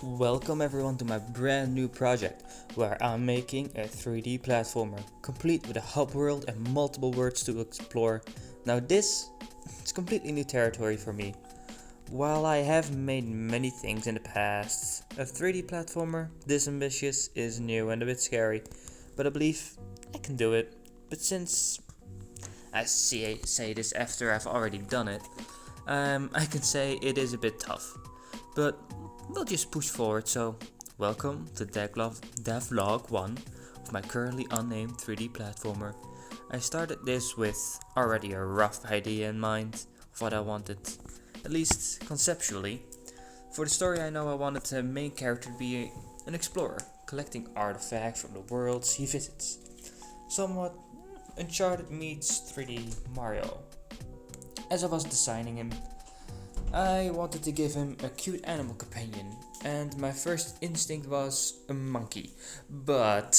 Welcome everyone to my brand new project where I'm making a 3D platformer complete with a hub world and multiple worlds to explore. Now this is completely new territory for me. While I have made many things in the past, a 3D platformer this ambitious is new and a bit scary, but I believe I can do it. But since I say this after I've already done it, I can say it is a bit tough. But we'll just push forward, so welcome to Devlog 1 of my currently unnamed 3D platformer. I started this with already a rough idea in mind of what I wanted, at least conceptually. For the story I know I wanted the main character to be an explorer, collecting artifacts from the worlds he visits. Somewhat Uncharted meets 3D Mario. As I was designing him, I wanted to give him a cute animal companion, and my first instinct was a monkey, but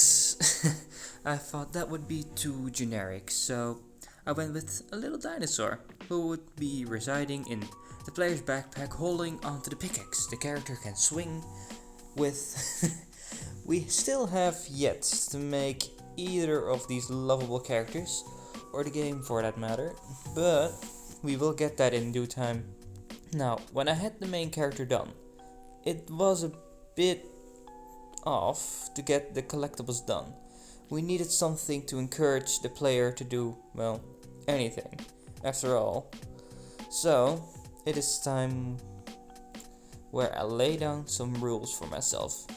I thought that would be too generic, so I went with a little dinosaur who would be residing in the player's backpack holding onto the pickaxe the character can swing with. We still have yet to make either of these lovable characters, or the game for that matter, but we will get that in due time. Now, when I had the main character done, it was a bit off to get the collectibles done. We needed something to encourage the player to do, well, anything, after all. So, it is time where I lay down some rules for myself.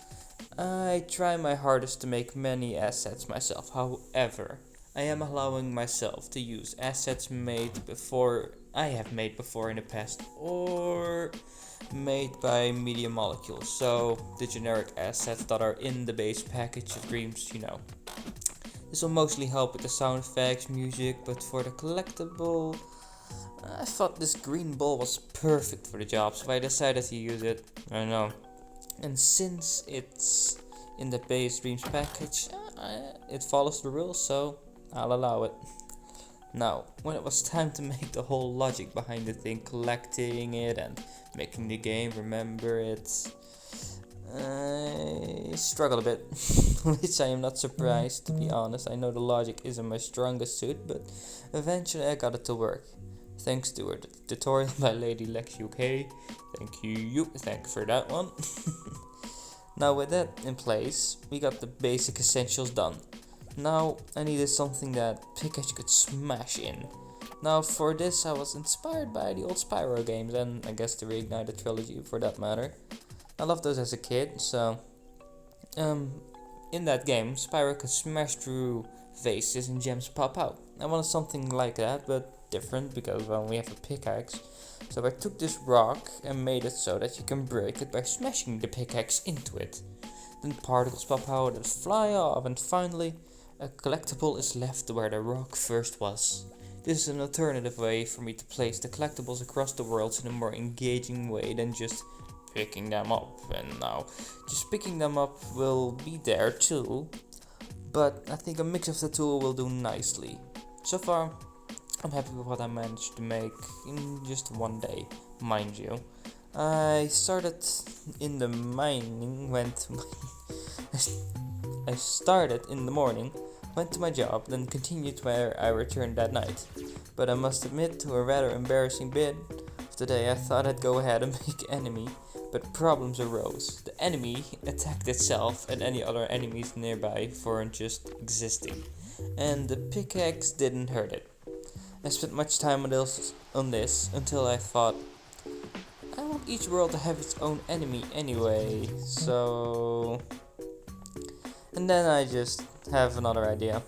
I try my hardest to make many assets myself, however, I am allowing myself to use assets I have made before in the past, or made by Media Molecules, so the generic assets that are in the base package of Dreams, This will mostly help with the sound effects, music, but for the collectible, I thought this green ball was perfect for the job, so I decided to use it. I don't know. And since it's in the base Dreams package, it follows the rules, so I'll allow it. Now, when it was time to make the whole logic behind the thing, collecting it and making the game remember it, I struggled a bit, which I am not surprised, to be honest. I know the logic isn't my strongest suit, but eventually I got it to work. Thanks to a tutorial by Lady Lex UK. Thank you for that one. Now with that in place, we got the basic essentials done. Now I needed something that Pikachu could smash in. Now for this I was inspired by the old Spyro games, and I guess the Reignited trilogy for that matter. I loved those as a kid, so in that game Spyro could smash through vases and gems pop out. I wanted something like that, but different because we have a pickaxe. So I took this rock and made it so that you can break it by smashing the pickaxe into it. Then particles pop out and fly off, and finally a collectible is left where the rock first was. This is an alternative way for me to place the collectibles across the worlds in a more engaging way than just picking them up. And now, just picking them up will be there too, but I think a mix of the two will do nicely. So far, I'm happy with what I managed to make in just one day, mind you. I started in the mining, I started in the morning, went to my job, then continued where I returned that night. But I must admit to a rather embarrassing bit of the day. I thought I'd go ahead and make enemy, but problems arose. The enemy attacked itself and any other enemies nearby for just existing, and the pickaxe didn't hurt it. I spent much time on this until I thought, I want each world to have its own enemy anyway, so... And then I just have another idea.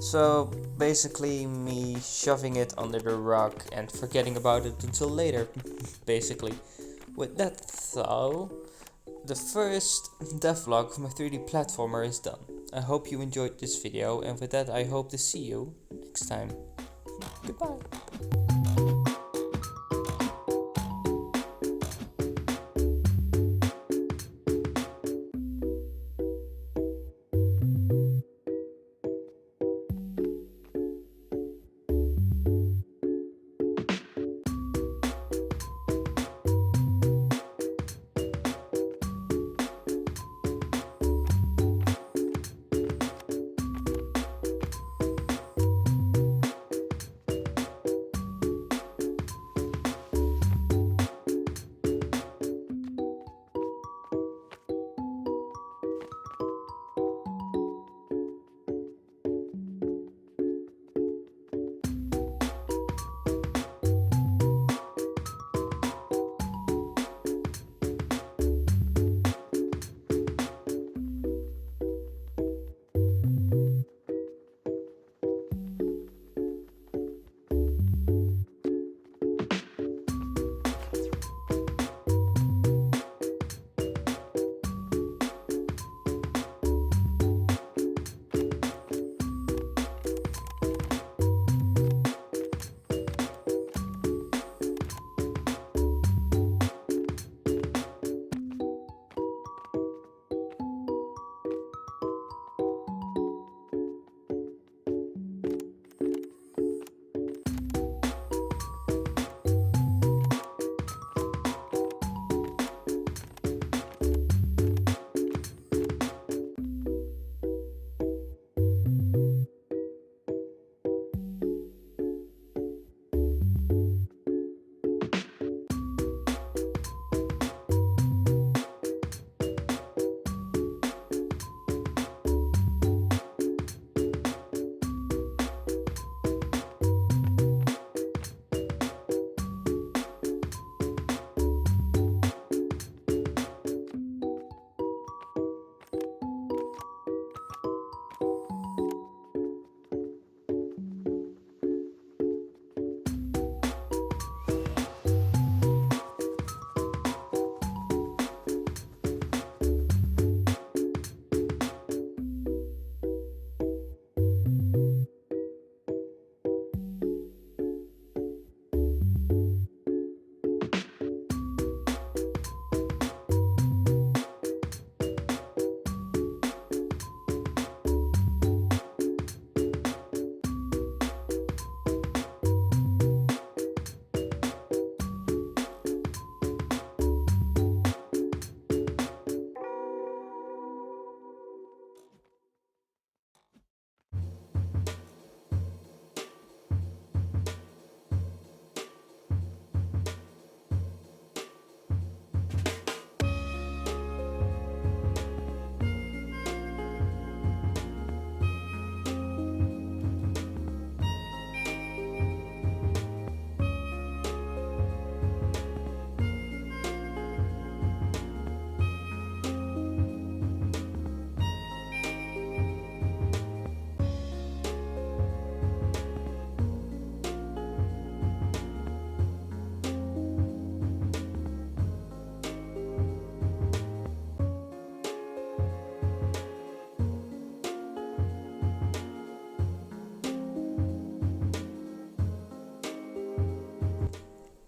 So basically me shoving it under the rock and forgetting about it until later, basically. With that though, the first devlog of my 3D platformer is done. I hope you enjoyed this video, and with that I hope to see you next time. Goodbye.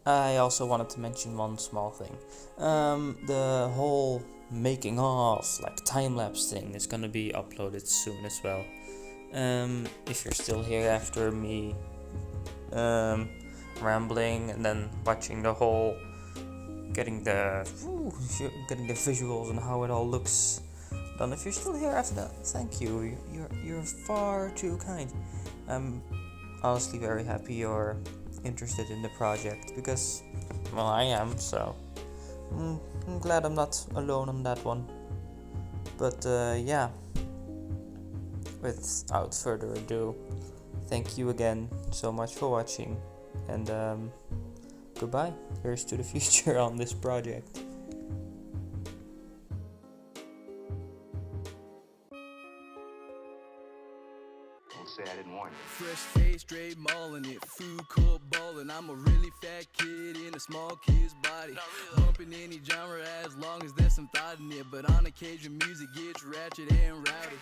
I also wanted to mention one small thing. The whole making of, like, time-lapse thing is gonna be uploaded soon as well. If you're still here after me rambling and then watching the whole, getting the visuals and how it all looks done. If you're still here after that, thank you. You're far too kind. I'm honestly very happy you're interested in the project because, well, I am. So I'm glad I'm not alone on that one. But yeah, without further ado, thank you again so much for watching, and goodbye. Here's to the future on this project. Don't say I didn't warn you. Fresh face, straight mauling it, food court ballin'. I'm a really fat kid in a small kid's body. Bumping any genre as long as there's some thought in it. But on occasion music gets ratchet and rowdy.